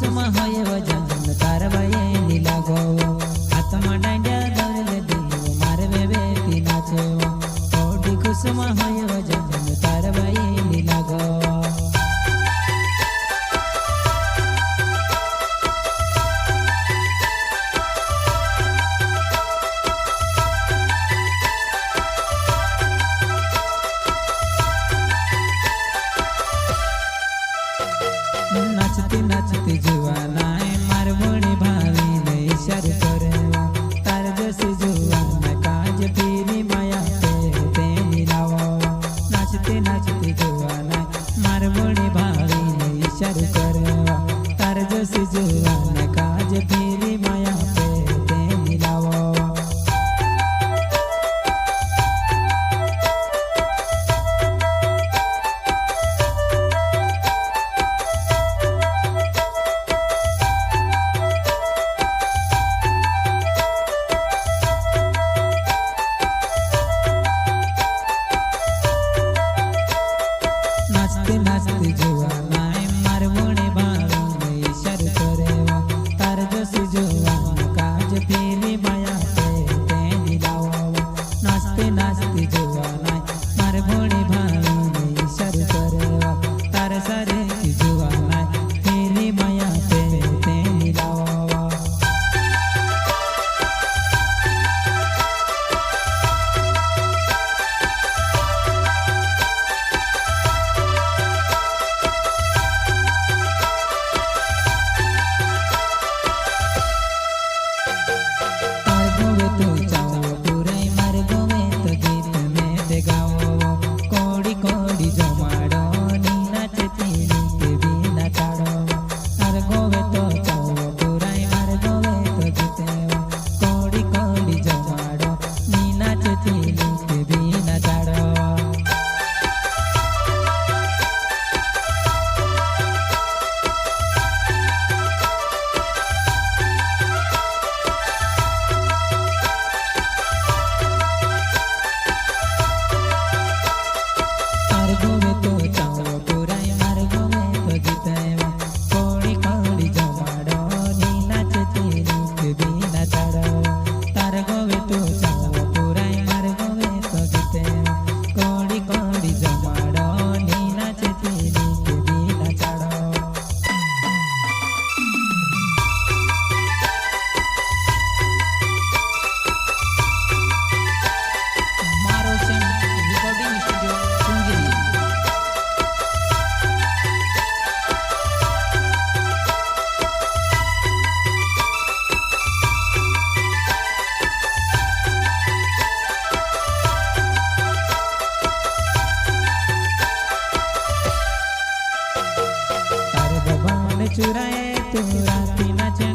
कुसुमा होय वजन तारवाये नीला गो हाथमा डांड्या धरले देव मारवे बेटी नाचे ओडी कुसुमा होय वजन तारवाये नीला गो नाचते नाचते जुवाना मारवणी भावी ने इशार करवा तार जैसे जुवाना काज पीरी माया पे मिलावा नाचते नाचते जुवाना मारवणी भावी ने इशार करवा तार जैसे जुवाना काज पीरी माया पे मिलावा नाचते नाचते जुवाना मारवणे भावी ने इशार करेवा तार जैसे जुवाना काज पीली माया पे मिलावा नाचते नाचते जुवाना मारवणे भावी ने इशार करेवा तार सारे जुवाना पीली माया पे मिलावा चुराए तू राती नाचे